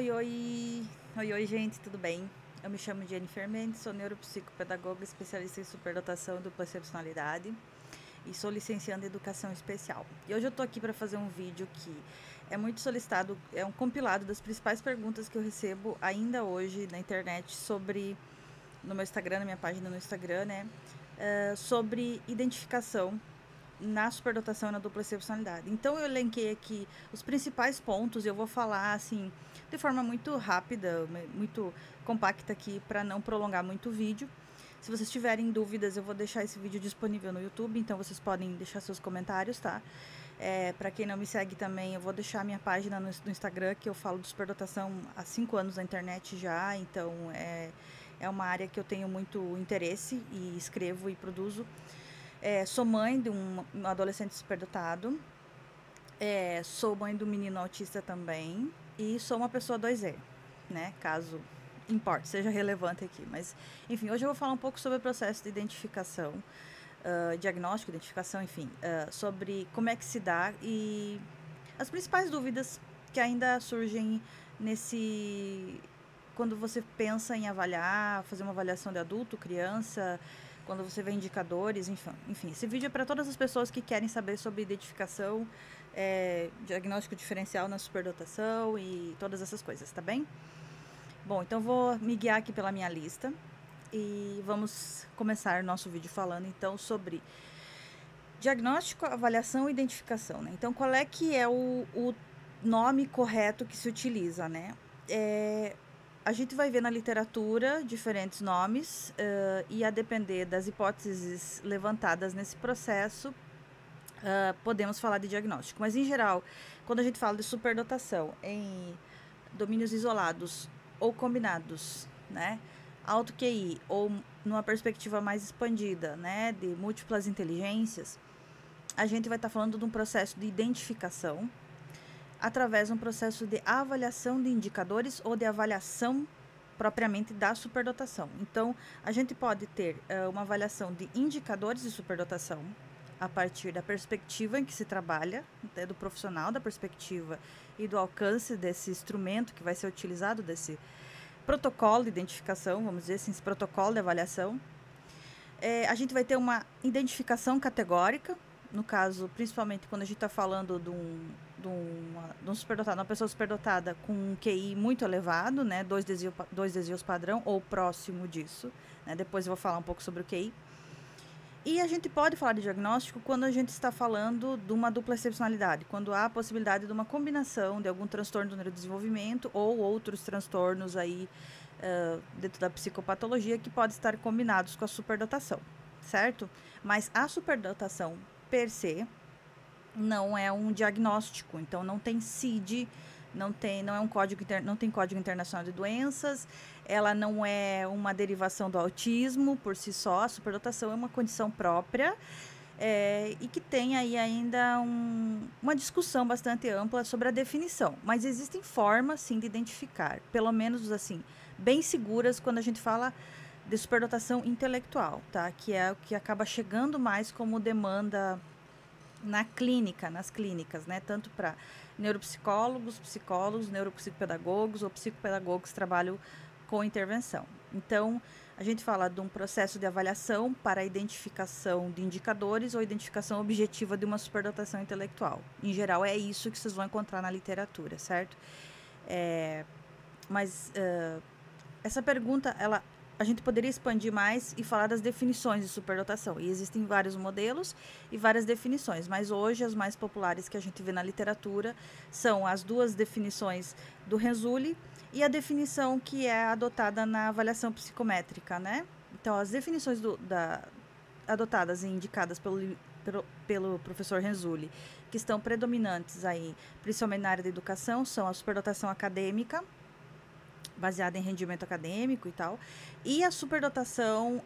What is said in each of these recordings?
Oi, gente, tudo bem? Eu me chamo Jennifer Mendes, sou neuropsicopedagoga, especialista em superdotação e dupla excepcionalidade e sou licencianda em educação especial. E hoje eu tô aqui para fazer um vídeo que é muito solicitado, é um compilado das principais perguntas que eu recebo ainda hoje na internet no meu Instagram, na minha página no Instagram, né? Sobre identificação na superdotação e na dupla excepcionalidade. Então eu elenquei aqui os principais pontos e eu vou falar assim de forma muito rápida, muito compacta aqui para não prolongar muito o vídeo. Se vocês tiverem dúvidas, eu vou deixar esse vídeo disponível no YouTube, então vocês podem deixar seus comentários, tá? Para quem não me segue também, eu vou deixar minha página no Instagram, que eu falo de superdotação há 5 anos na internet já, então é uma área que eu tenho muito interesse e escrevo e produzo. Sou mãe de um adolescente superdotado. Sou mãe do menino autista também. E sou uma pessoa 2E, né? Caso importe, seja relevante aqui. Mas, enfim, hoje eu vou falar um pouco sobre o processo de identificação, diagnóstico, identificação, enfim, sobre como é que se dá e as principais dúvidas que ainda surgem quando você pensa em avaliar, fazer uma avaliação de adulto, criança, quando você vê indicadores, enfim. Esse vídeo é para todas as pessoas que querem saber sobre identificação, diagnóstico diferencial na superdotação e todas essas coisas, tá bem? Bom, então vou me guiar aqui pela minha lista e vamos começar nosso vídeo falando então sobre diagnóstico, avaliação e identificação, né? Então, qual é que é o nome correto que se utiliza, né? A gente vai ver na literatura diferentes nomes e a depender das hipóteses levantadas nesse processo, podemos falar de diagnóstico. Mas, em geral, quando a gente fala de superdotação em domínios isolados ou combinados, né? Alto QI ou numa perspectiva mais expandida, né? De múltiplas inteligências, a gente vai estar falando de um processo de identificação através de um processo de avaliação de indicadores ou de avaliação propriamente da superdotação. Então, a gente pode ter uma avaliação de indicadores de superdotação a partir da perspectiva em que se trabalha, né, do profissional, da perspectiva e do alcance desse instrumento que vai ser utilizado, desse protocolo de identificação, vamos dizer assim, esse protocolo de avaliação. A gente vai ter uma identificação categórica, no caso, principalmente quando a gente está falando de um superdotado, uma pessoa superdotada com um QI muito elevado, né, dois desvios padrão ou próximo disso, né, depois eu vou falar um pouco sobre o QI. E a gente pode falar de diagnóstico quando a gente está falando de uma dupla excepcionalidade, quando há a possibilidade de uma combinação de algum transtorno do neurodesenvolvimento ou outros transtornos aí dentro da psicopatologia que podem estar combinados com a superdotação, certo? Mas a superdotação per se não é um diagnóstico, então não tem CID, não é um código não tem código internacional de doenças, ela não é uma derivação do autismo por si só, a superdotação é uma condição própria e que tem aí ainda uma discussão bastante ampla sobre a definição, mas existem formas sim de identificar, pelo menos assim, bem seguras quando a gente fala de superdotação intelectual, tá? Que é o que acaba chegando mais como demanda nas clínicas, né? Tanto para neuropsicólogos, psicólogos, neuropsicopedagogos ou psicopedagogos que trabalham com intervenção. Então, a gente fala de um processo de avaliação para a identificação de indicadores ou identificação objetiva de uma superdotação intelectual. Em geral, é isso que vocês vão encontrar na literatura, certo? Mas essa pergunta, a gente poderia expandir mais e falar das definições de superdotação. E existem vários modelos e várias definições, mas hoje as mais populares que a gente vê na literatura são as duas definições do Renzulli e a definição que é adotada na avaliação psicométrica, né? Então, as definições adotadas e indicadas pelo professor Renzulli, que estão predominantes aí, principalmente na área da educação, são a superdotação acadêmica, baseada em rendimento acadêmico e tal, e a superdotação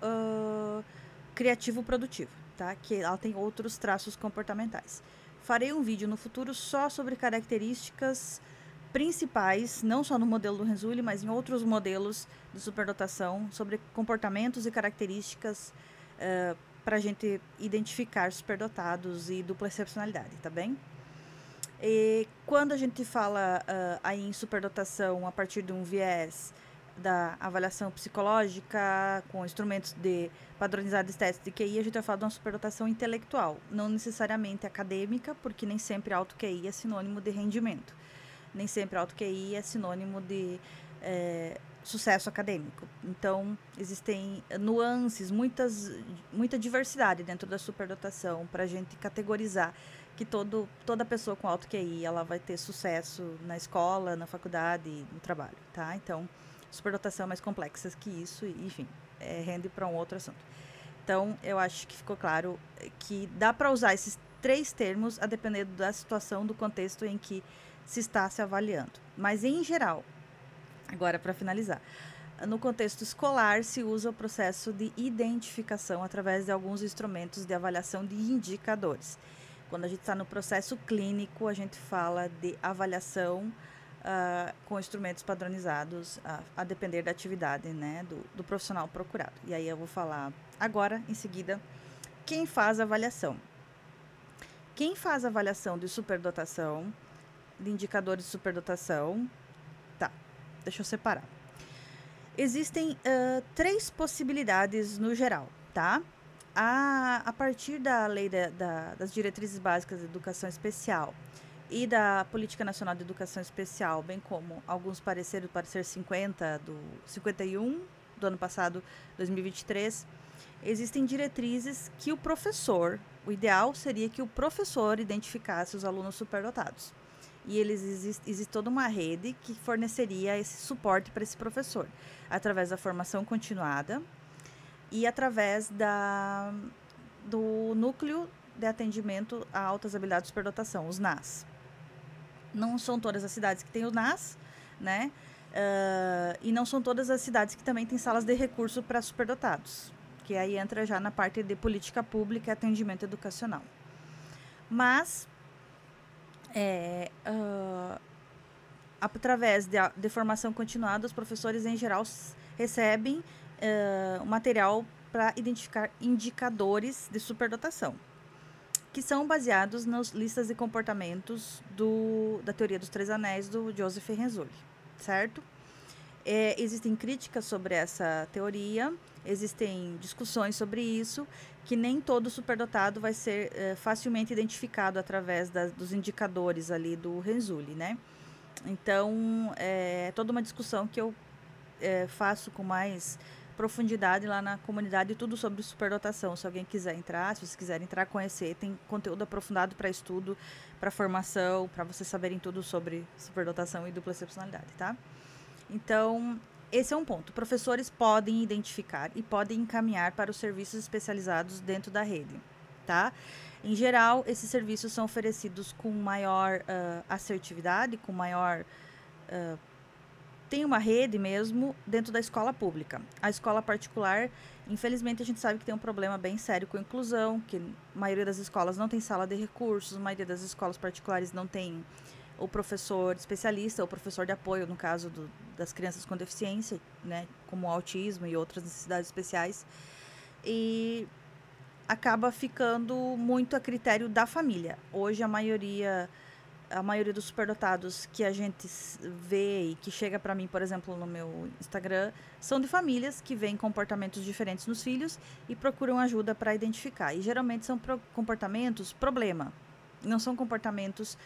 criativo-produtiva, tá? Que ela tem outros traços comportamentais. Farei um vídeo no futuro só sobre características principais, não só no modelo do Renzulli, mas em outros modelos de superdotação, sobre comportamentos e características para a gente identificar superdotados e dupla excepcionalidade, tá bem? E quando a gente fala aí em superdotação a partir de um viés da avaliação psicológica com instrumentos de padronizados de testes de QI, a gente vai falar de uma superdotação intelectual, não necessariamente acadêmica, porque nem sempre alto QI é sinônimo de rendimento. Nem sempre alto QI é sinônimo de sucesso acadêmico. Então, existem nuances, muita diversidade dentro da superdotação para a gente categorizar que toda pessoa com alto QI ela vai ter sucesso na escola, na faculdade, no trabalho, tá? Então, superdotação é mais complexa que isso, e, enfim, rende para um outro assunto. Então, eu acho que ficou claro que dá para usar esses 3 termos a depender da situação, do contexto em que se está se avaliando. Mas, em geral, agora para finalizar, no contexto escolar se usa o processo de identificação através de alguns instrumentos de avaliação de indicadores. Quando a gente está no processo clínico, a gente fala de avaliação com instrumentos padronizados a depender da atividade, né, do profissional procurado. E aí eu vou falar agora, em seguida, quem faz a avaliação. Quem faz a avaliação de superdotação, de indicadores de superdotação, tá, deixa eu separar. Existem 3 possibilidades no geral, tá? A partir da lei das diretrizes básicas de educação especial e da Política Nacional de Educação Especial, bem como alguns pareceres, o parecer 50 do 51 do ano passado, 2023, existem diretrizes que o ideal seria que o professor identificasse os alunos superdotados. E existe toda uma rede que forneceria esse suporte para esse professor, através da formação continuada e através do Núcleo de Atendimento a Altas Habilidades de Superdotação, os NAS. Não são todas as cidades que têm o NAS, né? E não são todas as cidades que também têm salas de recurso para superdotados, que aí entra já na parte de política pública e atendimento educacional. Mas, através de formação continuada, os professores, em geral, recebem material para identificar indicadores de superdotação, que são baseados nas listas de comportamentos da teoria dos 3 anéis do Joseph Renzulli, certo? Existem críticas sobre essa teoria, existem discussões sobre isso, que nem todo superdotado vai ser facilmente identificado através dos indicadores ali do Renzulli, né? Então, é toda uma discussão que eu faço com mais profundidade lá na comunidade, tudo sobre superdotação. Se alguém quiser entrar, se vocês quiserem entrar, conhecer, tem conteúdo aprofundado para estudo, para formação, para vocês saberem tudo sobre superdotação e dupla excepcionalidade, tá? Então, esse é um ponto. Professores podem identificar e podem encaminhar para os serviços especializados dentro da rede, tá? Em geral, esses serviços são oferecidos com maior assertividade, com maior tem uma rede mesmo dentro da escola pública. A escola particular, infelizmente, a gente sabe que tem um problema bem sério com a inclusão, que a maioria das escolas não tem sala de recursos, a maioria das escolas particulares não tem o professor especialista, ou professor de apoio, no caso das crianças com deficiência, né, como autismo e outras necessidades especiais. E acaba ficando muito a critério da família. Hoje, a maioria dos superdotados que a gente vê e que chega para mim, por exemplo, no meu Instagram, são de famílias que veem comportamentos diferentes nos filhos e procuram ajuda para identificar. E geralmente são comportamentos problema, não são comportamentos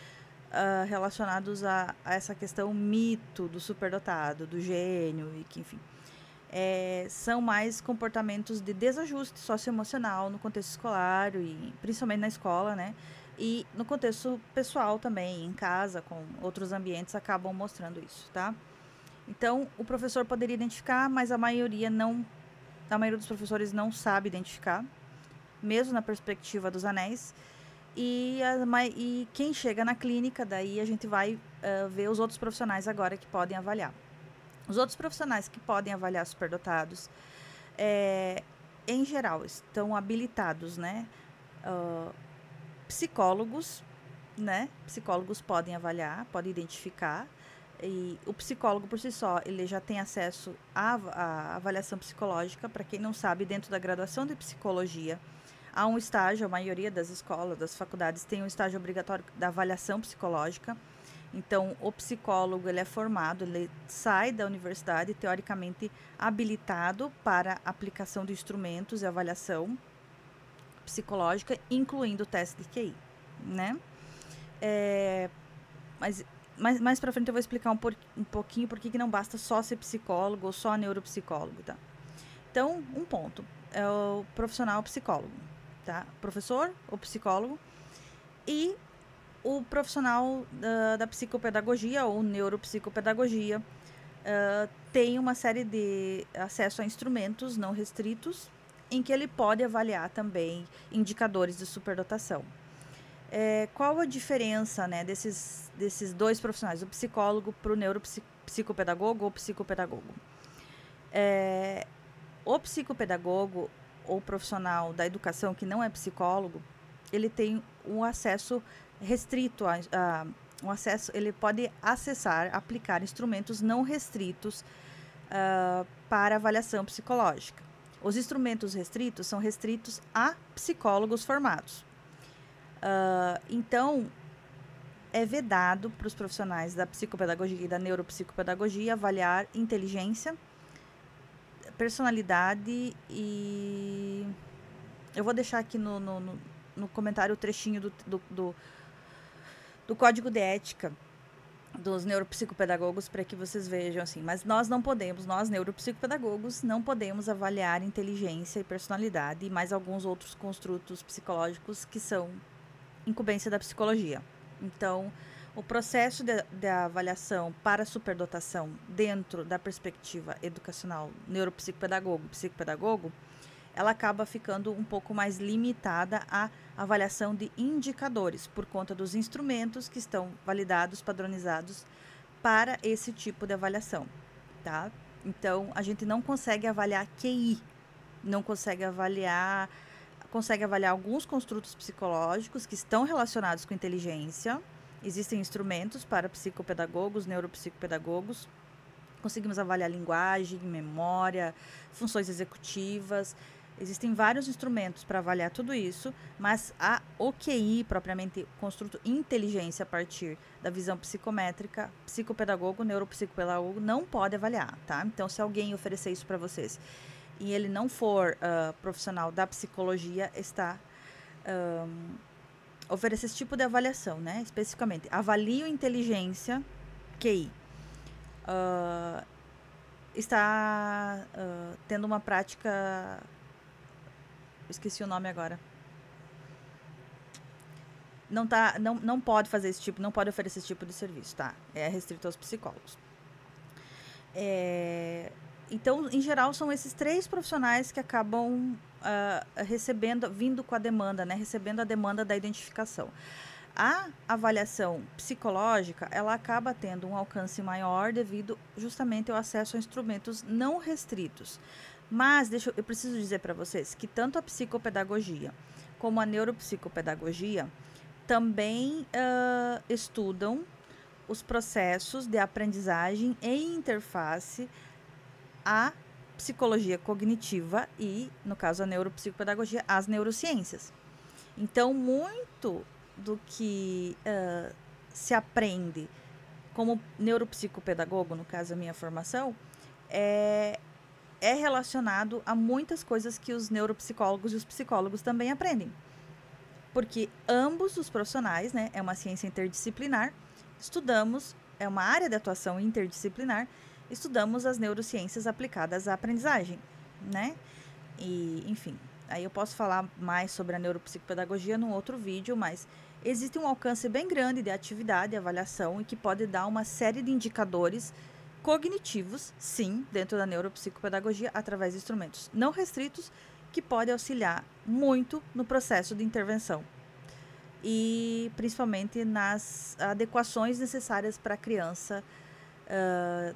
relacionados a essa questão mito do superdotado, do gênio, e que, enfim, são mais comportamentos de desajuste socioemocional no contexto escolar e principalmente na escola, né? E no contexto pessoal também, em casa, com outros ambientes, acabam mostrando isso, tá? Então, o professor poderia identificar, mas a maioria dos professores não sabe identificar, mesmo na perspectiva dos anéis. E quem chega na clínica, daí a gente vai ver os outros profissionais agora que podem avaliar. Os outros profissionais que podem avaliar superdotados, em geral, estão habilitados, né? Psicólogos, né? Psicólogos podem avaliar, podem identificar. E o psicólogo, por si só, ele já tem acesso à avaliação psicológica. Para quem não sabe, dentro da graduação de psicologia, Há um estágio, a maioria das escolas, das faculdades, tem um estágio obrigatório da avaliação psicológica. Então, o psicólogo, ele é formado, ele sai da universidade, teoricamente, habilitado para aplicação de instrumentos e avaliação psicológica, incluindo o teste de QI, né? Mas mais para frente eu vou explicar um pouquinho por que não basta só ser psicólogo ou só neuropsicólogo, tá? Então, um ponto é o profissional psicólogo, tá? Professor ou psicólogo e o profissional da psicopedagogia ou neuropsicopedagogia tem uma série de acesso a instrumentos não restritos em que ele pode avaliar também indicadores de superdotação. Qual a diferença, né, desses dois profissionais, o psicólogo para o neuropsicopedagogo ou psicopedagogo? O psicopedagogo ou profissional da educação que não é psicólogo, ele tem um acesso restrito um acesso, ele pode acessar, aplicar instrumentos não restritos para avaliação psicológica. Os instrumentos restritos são restritos a psicólogos formados. Então, é vedado para os profissionais da psicopedagogia e da neuropsicopedagogia avaliar inteligência, personalidade e... Eu vou deixar aqui no comentário o trechinho do código de ética dos neuropsicopedagogos para que vocês vejam assim. Mas nós neuropsicopedagogos, não podemos avaliar inteligência e personalidade e mais alguns outros construtos psicológicos que são incumbência da psicologia. Então, o processo de avaliação para superdotação dentro da perspectiva educacional neuropsicopedagogo e psicopedagogo, ela acaba ficando um pouco mais limitada à avaliação de indicadores, por conta dos instrumentos que estão validados, padronizados para esse tipo de avaliação, tá? Então, a gente não consegue avaliar QI, não consegue avaliar alguns construtos psicológicos que estão relacionados com inteligência. Existem instrumentos para psicopedagogos, neuropsicopedagogos. Conseguimos avaliar linguagem, memória, funções executivas. Existem vários instrumentos para avaliar tudo isso, mas o QI, propriamente, construto inteligência a partir da visão psicométrica, psicopedagogo, neuropsicopedagogo, não pode avaliar, tá? Então, se alguém oferecer isso para vocês e ele não for profissional da psicologia, oferece esse tipo de avaliação, né? Especificamente, avalio inteligência, QI. Está tendo uma prática... Esqueci o nome agora. Não pode fazer esse tipo, não pode oferecer esse tipo de serviço, tá? É restrito aos psicólogos. Então, em geral, são esses três profissionais que acabam vindo com a demanda, né? Recebendo a demanda da identificação. A avaliação psicológica, ela acaba tendo um alcance maior devido justamente ao acesso a instrumentos não restritos. Mas eu preciso dizer para vocês que tanto a psicopedagogia como a neuropsicopedagogia também estudam os processos de aprendizagem e interface à psicologia cognitiva e, no caso, a neuropsicopedagogia, às neurociências. Então, muito do que se aprende como neuropsicopedagogo, no caso, a minha formação, é relacionado a muitas coisas que os neuropsicólogos e os psicólogos também aprendem. Porque ambos os profissionais, né, é uma ciência interdisciplinar, é uma área de atuação interdisciplinar, estudamos as neurociências aplicadas à aprendizagem, né? E, enfim, aí eu posso falar mais sobre a neuropsicopedagogia num outro vídeo, mas existe um alcance bem grande de atividade e avaliação e que pode dar uma série de indicadores cognitivos, sim, dentro da neuropsicopedagogia, através de instrumentos não restritos, que podem auxiliar muito no processo de intervenção e principalmente nas adequações necessárias para a criança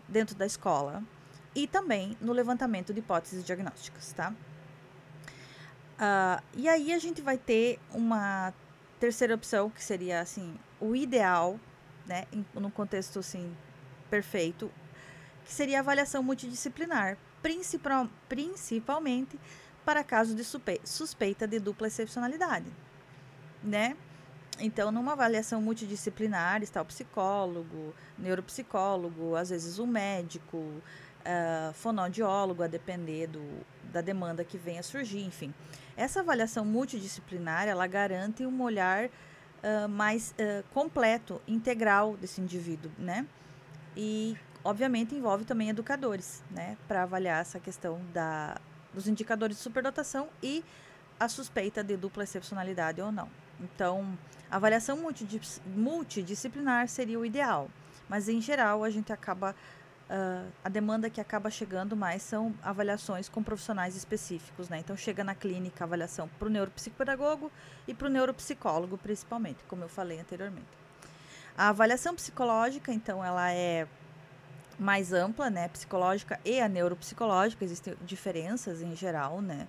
dentro da escola e também no levantamento de hipóteses diagnósticas, tá? E aí a gente vai ter uma terceira opção, que seria, assim, o ideal, né, no contexto, assim, perfeito, que seria a avaliação multidisciplinar, principalmente para casos de suspeita de dupla excepcionalidade, né? Então, numa avaliação multidisciplinar está o psicólogo, neuropsicólogo, às vezes o médico, fonoaudiólogo, a depender da demanda que venha a surgir, enfim. Essa avaliação multidisciplinar, ela garante um olhar mais completo, integral desse indivíduo, né? E, obviamente, envolve também educadores, né? Para avaliar essa questão dos indicadores de superdotação e a suspeita de dupla excepcionalidade ou não. Então, a avaliação multidisciplinar seria o ideal, mas em geral a gente acaba, a demanda que acaba chegando mais são avaliações com profissionais específicos, né? Então, chega na clínica a avaliação para o neuropsicopedagogo e para o neuropsicólogo, principalmente, como eu falei anteriormente. A avaliação psicológica, então, ela é mais ampla, né? Psicológica e a neuropsicológica, existem diferenças em geral, né?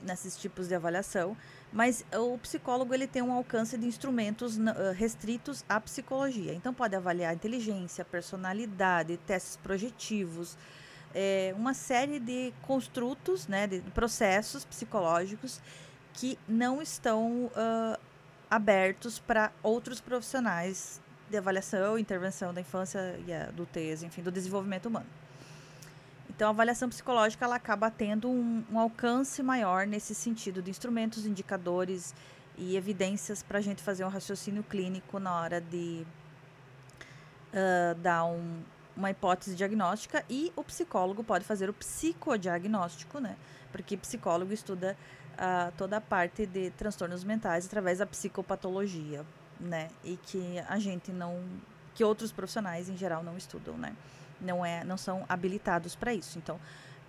Nesses tipos de avaliação, mas o psicólogo ele tem um alcance de instrumentos restritos à psicologia. Então, pode avaliar inteligência, personalidade, testes projetivos, uma série de construtos, né, de processos psicológicos que não estão abertos para outros profissionais de avaliação, intervenção da infância e adultez, enfim, do desenvolvimento humano. Então, a avaliação psicológica ela acaba tendo um alcance maior nesse sentido de instrumentos, indicadores e evidências para a gente fazer um raciocínio clínico na hora de dar uma hipótese diagnóstica, e o psicólogo pode fazer o psicodiagnóstico, né? Porque psicólogo estuda toda a parte de transtornos mentais através da psicopatologia, né? E que que outros profissionais em geral não estudam, né? Não são habilitados para isso. Então,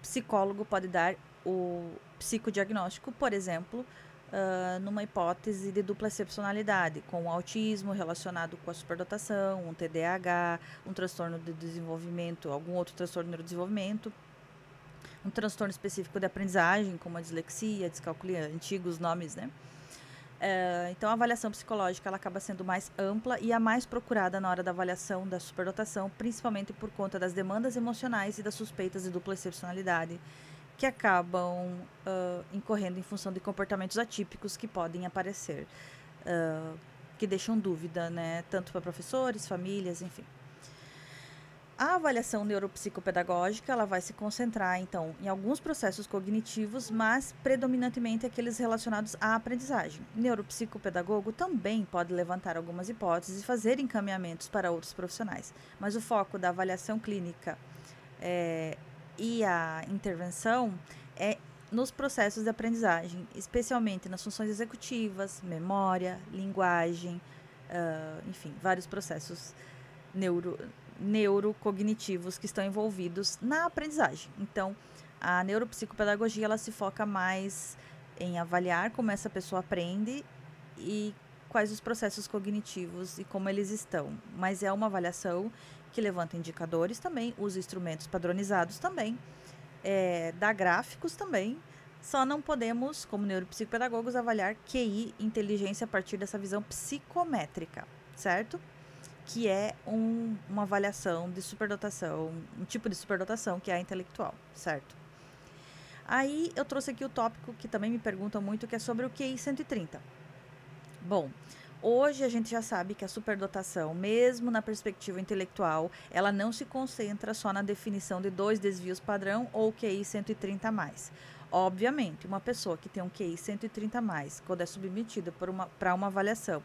psicólogo pode dar o psicodiagnóstico, por exemplo, numa hipótese de dupla excepcionalidade, com o autismo relacionado com a superdotação, um TDAH, um transtorno de desenvolvimento, algum outro transtorno de neurodesenvolvimento, um transtorno específico de aprendizagem, como a dislexia, descalculia, antigos nomes, né? Então, a avaliação psicológica ela acaba sendo mais ampla e a mais procurada na hora da avaliação da superdotação, principalmente por conta das demandas emocionais e das suspeitas de dupla excepcionalidade, que acabam incorrendo em função de comportamentos atípicos que podem aparecer, que deixam dúvida, né, tanto para professores, famílias, enfim. A avaliação neuropsicopedagógica ela vai se concentrar, então, em alguns processos cognitivos, mas predominantemente aqueles relacionados à aprendizagem. O neuropsicopedagogo também pode levantar algumas hipóteses e fazer encaminhamentos para outros profissionais, mas o foco da avaliação clínica e a intervenção é nos processos de aprendizagem, especialmente nas funções executivas, memória, linguagem, enfim, vários processos neurocognitivos que estão envolvidos na aprendizagem. Então, a neuropsicopedagogia ela se foca mais em avaliar como essa pessoa aprende e quais os processos cognitivos e como eles estão. Mas é uma avaliação que levanta indicadores também, usa instrumentos padronizados também, dá gráficos também. Só não podemos, como neuropsicopedagogos, avaliar QI, inteligência, a partir dessa visão psicométrica, certo? Que é uma avaliação de superdotação, um tipo de superdotação que é a intelectual, certo? Aí eu trouxe aqui o tópico que também me perguntam muito, que é sobre o QI 130. Bom, hoje a gente já sabe que a superdotação, mesmo na perspectiva intelectual, ela não se concentra só na definição de 2 desvios padrão ou QI 130 mais. Obviamente, uma pessoa que tem um QI 130 mais, quando é submetida para uma avaliação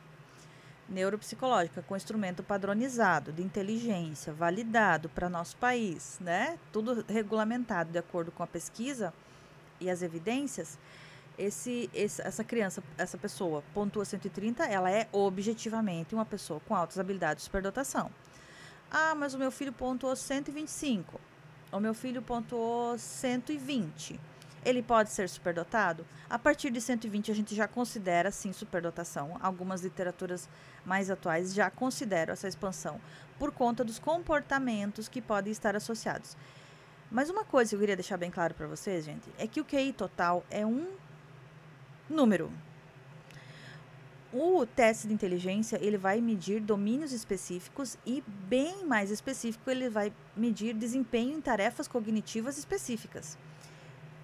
neuropsicológica com instrumento padronizado de inteligência, validado para nosso país, né? Tudo regulamentado de acordo com a pesquisa e as evidências, essa criança, essa pessoa pontua 130, ela é objetivamente uma pessoa com altas habilidades de superdotação. Ah, mas o meu filho pontuou 125, o meu filho pontuou 120. Ele pode ser superdotado? A partir de 120 a gente já considera, sim, superdotação. Algumas literaturas mais atuais já consideram essa expansão por conta dos comportamentos que podem estar associados. Mas uma coisa que eu queria deixar bem claro para vocês, gente, é que o QI total é um número. O teste de inteligência, ele vai medir domínios específicos e, bem mais específico, ele vai medir desempenho em tarefas cognitivas específicas.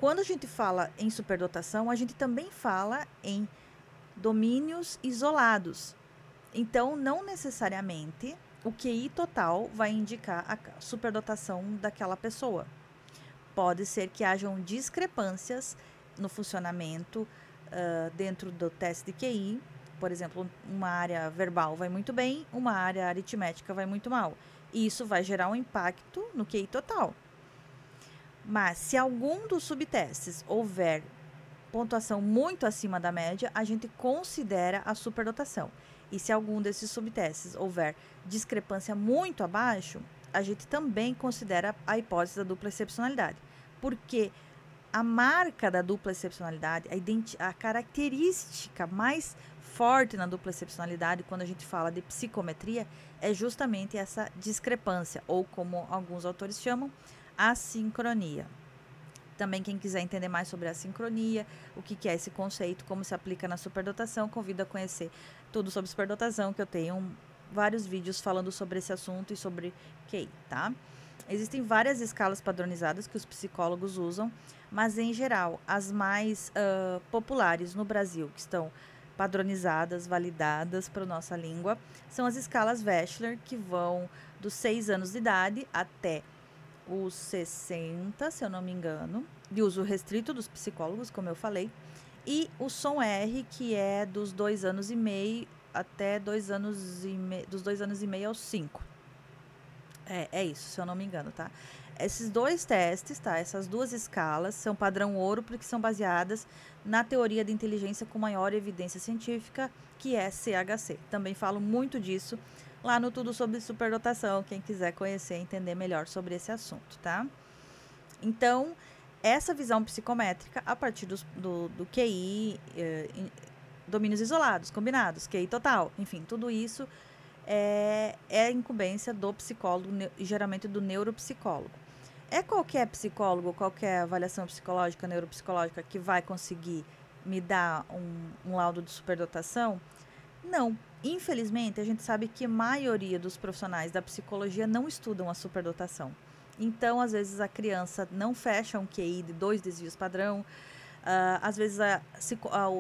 Quando a gente fala em superdotação, a gente também fala em domínios isolados. Então, não necessariamente o QI total vai indicar a superdotação daquela pessoa. Pode ser que hajam discrepâncias no funcionamento dentro do teste de QI. Por exemplo, uma área verbal vai muito bem, uma área aritmética vai muito mal. E isso vai gerar um impacto no QI total. Mas se algum dos subtestes houver pontuação muito acima da média, a gente considera a superdotação. E se algum desses subtestes houver discrepância muito abaixo, a gente também considera a hipótese da dupla excepcionalidade. Porque a marca da dupla excepcionalidade, a característica mais forte na dupla excepcionalidade, quando a gente fala de psicometria, é justamente essa discrepância, ou como alguns autores chamam, assincronia. Também quem quiser entender mais sobre a sincronia, o que é esse conceito, como se aplica na superdotação, convido a conhecer tudo sobre superdotação, que eu tenho vários vídeos falando sobre esse assunto e sobre QI, tá? Existem várias escalas padronizadas que os psicólogos usam, mas em geral, as mais populares no Brasil, que estão padronizadas, validadas para a nossa língua, são as escalas Wechsler, que vão dos 6 anos de idade até os 60, se eu não me engano, de uso restrito dos psicólogos, como eu falei, e o som R, que é dos 2 anos e meio até 2 anos e meio, dos 2 anos e meio aos 5. É isso, se eu não me engano, tá? Esses dois testes, tá? Essas duas escalas são padrão ouro porque são baseadas na teoria de inteligência com maior evidência científica, que é CHC. Também falo muito disso lá no Tudo sobre Superdotação, quem quiser conhecer e entender melhor sobre esse assunto, tá? Então, essa visão psicométrica, a partir do QI, domínios isolados, combinados, QI total, enfim, tudo isso é incumbência do psicólogo e geralmente do neuropsicólogo. É qualquer psicólogo, qualquer avaliação psicológica, neuropsicológica que vai conseguir me dar um laudo de superdotação? Não. Infelizmente, a gente sabe que a maioria dos profissionais da psicologia não estudam a superdotação. Então, às vezes, a criança não fecha um QI de 2 desvios padrão. Às vezes,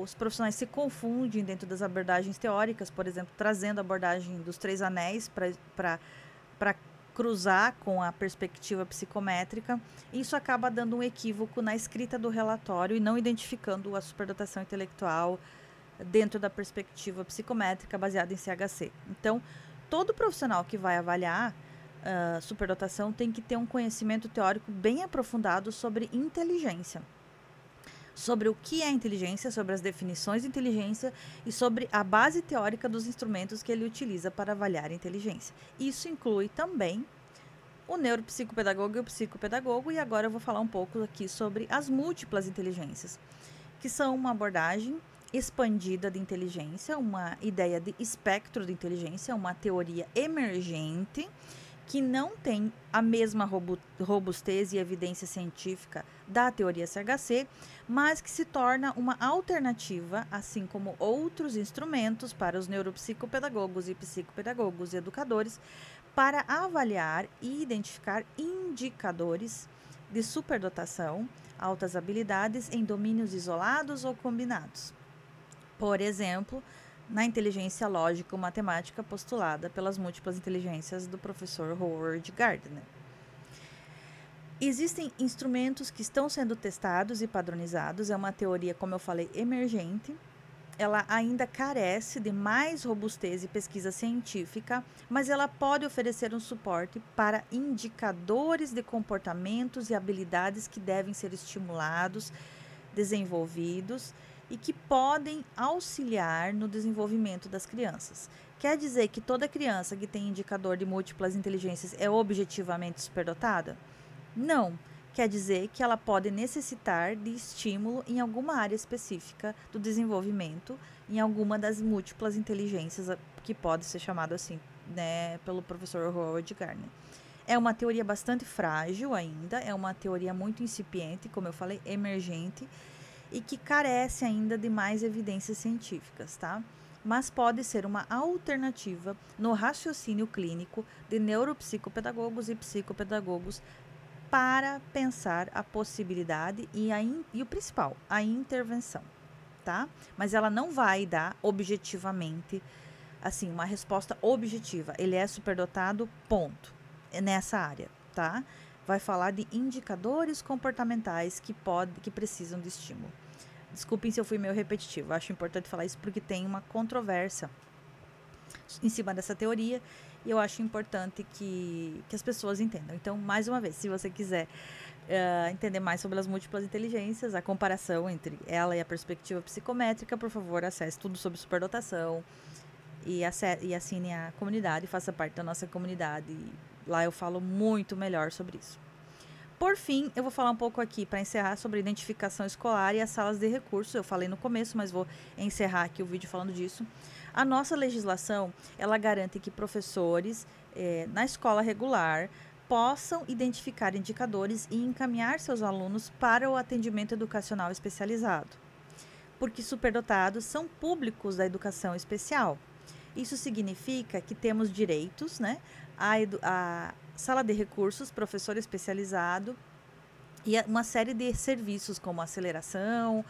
os profissionais se confundem dentro das abordagens teóricas, por exemplo, trazendo a abordagem dos 3 anéis para cruzar com a perspectiva psicométrica. Isso acaba dando um equívoco na escrita do relatório e não identificando a superdotação intelectual dentro da perspectiva psicométrica baseada em CHC. Então, todo profissional que vai avaliar superdotação tem que ter um conhecimento teórico bem aprofundado sobre inteligência. Sobre o que é inteligência, sobre as definições de inteligência e sobre a base teórica dos instrumentos que ele utiliza para avaliar a inteligência. Isso inclui também o neuropsicopedagogo e o psicopedagogo, e agora eu vou falar um pouco aqui sobre as múltiplas inteligências, que são uma abordagem expandida de inteligência, uma ideia de espectro de inteligência, uma teoria emergente que não tem a mesma robustez e evidência científica da teoria CHC, mas que se torna uma alternativa, assim como outros instrumentos para os neuropsicopedagogos e psicopedagogos e educadores, para avaliar e identificar indicadores de superdotação, altas habilidades em domínios isolados ou combinados. Por exemplo, na inteligência lógico-matemática postulada pelas múltiplas inteligências do professor Howard Gardner. Existem instrumentos que estão sendo testados e padronizados, é uma teoria, como eu falei, emergente. Ela ainda carece de mais robustez e pesquisa científica, mas ela pode oferecer um suporte para indicadores de comportamentos e habilidades que devem ser estimulados, desenvolvidos e que podem auxiliar no desenvolvimento das crianças. Quer dizer que toda criança que tem indicador de múltiplas inteligências é objetivamente superdotada? Não. Quer dizer que ela pode necessitar de estímulo em alguma área específica do desenvolvimento, em alguma das múltiplas inteligências, que pode ser chamado assim, né, pelo professor Howard Gardner. É uma teoria bastante frágil ainda, é uma teoria muito incipiente, como eu falei, emergente, e que carece ainda de mais evidências científicas, tá? Mas pode ser uma alternativa no raciocínio clínico de neuropsicopedagogos e psicopedagogos para pensar a possibilidade e o principal, a intervenção, tá? Mas ela não vai dar objetivamente, assim, uma resposta objetiva. Ele é superdotado, ponto. É nessa área, tá? Vai falar de indicadores comportamentais que precisam de estímulo. Desculpem se eu fui meio repetitivo. Acho importante falar isso porque tem uma controvérsia em cima dessa teoria e eu acho importante que as pessoas entendam. Então, mais uma vez, se você quiser entender mais sobre as múltiplas inteligências, a comparação entre ela e a perspectiva psicométrica, por favor, acesse tudo sobre superdotação e assine a comunidade, faça parte da nossa comunidade. Lá eu falo muito melhor sobre isso. Por fim, eu vou falar um pouco aqui para encerrar sobre identificação escolar e as salas de recursos. Eu falei no começo, mas vou encerrar aqui o vídeo falando disso. A nossa legislação, ela garante que professores na escola regular possam identificar indicadores e encaminhar seus alunos para o atendimento educacional especializado, porque superdotados são públicos da educação especial. Isso significa que temos direitos, né, a sala de recursos, professor especializado e uma série de serviços como aceleração,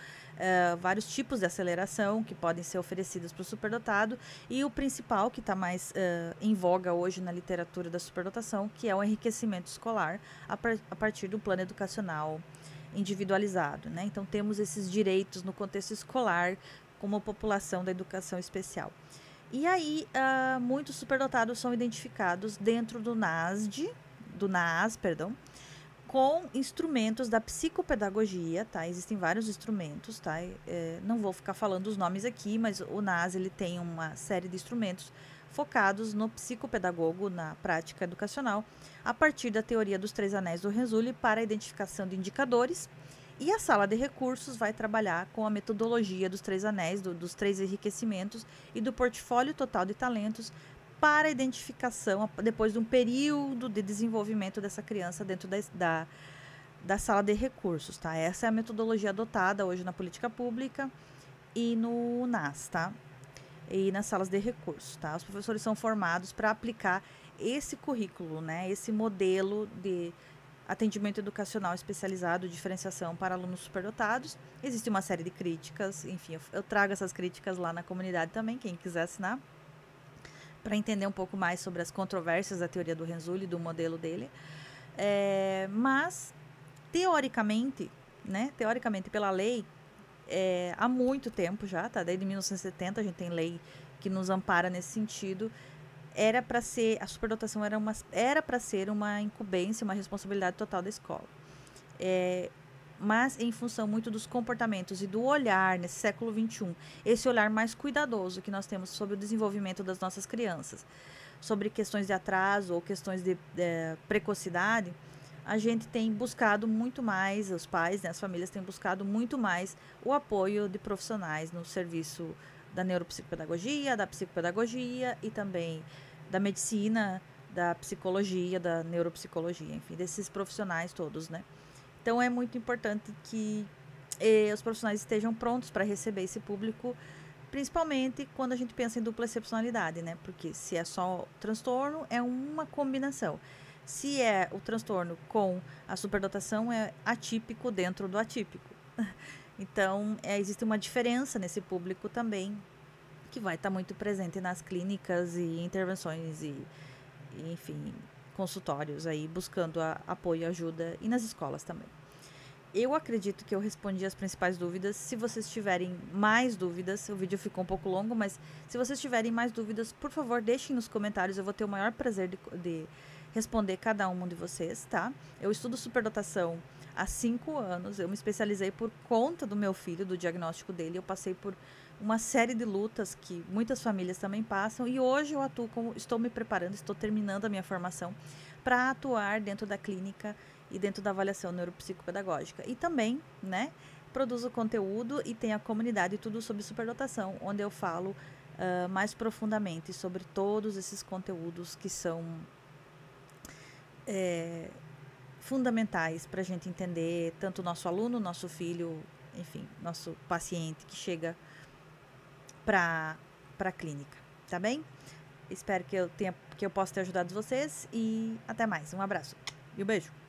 vários tipos de aceleração que podem ser oferecidos para o superdotado e o principal que está mais em voga hoje na literatura da superdotação, que é o enriquecimento escolar a partir do plano educacional individualizado, né? Então temos esses direitos no contexto escolar como população da educação especial. E aí, muitos superdotados são identificados dentro do NAS, com instrumentos da psicopedagogia, tá? Existem vários instrumentos, tá? Não vou ficar falando os nomes aqui, mas o NAS, ele tem uma série de instrumentos focados no psicopedagogo, na prática educacional, a partir da teoria dos 3 anéis do Renzulli para a identificação de indicadores. E a sala de recursos vai trabalhar com a metodologia dos 3 anéis, dos 3 enriquecimentos e do portfólio total de talentos para a identificação, depois de um período de desenvolvimento dessa criança dentro da sala de recursos, tá? Essa é a metodologia adotada hoje na política pública e no NAS, tá? E nas salas de recursos, tá? Os professores são formados para aplicar esse currículo, né? Esse modelo de atendimento educacional especializado, diferenciação para alunos superdotados. Existe uma série de críticas, enfim, eu trago essas críticas lá na comunidade também, quem quiser assinar, para entender um pouco mais sobre as controvérsias da teoria do Renzulli, do modelo dele. Mas, teoricamente, né, pela lei, há muito tempo já, tá? Desde 1970 a gente tem lei que nos ampara nesse sentido. A superdotação era para ser uma incumbência, uma responsabilidade total da escola. Mas em função muito dos comportamentos e do olhar nesse século XXI, esse olhar mais cuidadoso que nós temos sobre o desenvolvimento das nossas crianças, sobre questões de atraso ou questões de precocidade, a gente tem buscado muito mais, os pais, né, as famílias têm buscado muito mais o apoio de profissionais no serviço da neuropsicopedagogia, da psicopedagogia e também da medicina, da psicologia, da neuropsicologia, enfim, desses profissionais todos, né? Então é muito importante que os profissionais estejam prontos para receber esse público, principalmente quando a gente pensa em dupla excepcionalidade, né? Porque se é só transtorno, é uma combinação. Se é o transtorno com a superdotação, é atípico dentro do atípico. Então, existe uma diferença nesse público também, que vai estar muito presente nas clínicas e intervenções e enfim, consultórios aí, buscando apoio e ajuda, e nas escolas também. Eu acredito que eu respondi as principais dúvidas. Se vocês tiverem mais dúvidas, o vídeo ficou um pouco longo, mas se vocês tiverem mais dúvidas, por favor, deixem nos comentários. Eu vou ter o maior prazer de responder cada um de vocês, tá? Eu estudo superdotação há 5 anos. Eu me especializei por conta do meu filho, do diagnóstico dele. Eu passei por uma série de lutas que muitas famílias também passam. E hoje eu atuo estou me preparando, estou terminando a minha formação para atuar dentro da clínica e dentro da avaliação neuropsicopedagógica. E também, né, produzo conteúdo e tenho a comunidade Tudo sobre Superdotação, onde eu falo mais profundamente sobre todos esses conteúdos que são fundamentais para a gente entender tanto o nosso aluno, nosso filho, enfim, nosso paciente que chega para a clínica, tá bem? Espero que eu possa ter ajudado vocês e até mais. Um abraço e um beijo.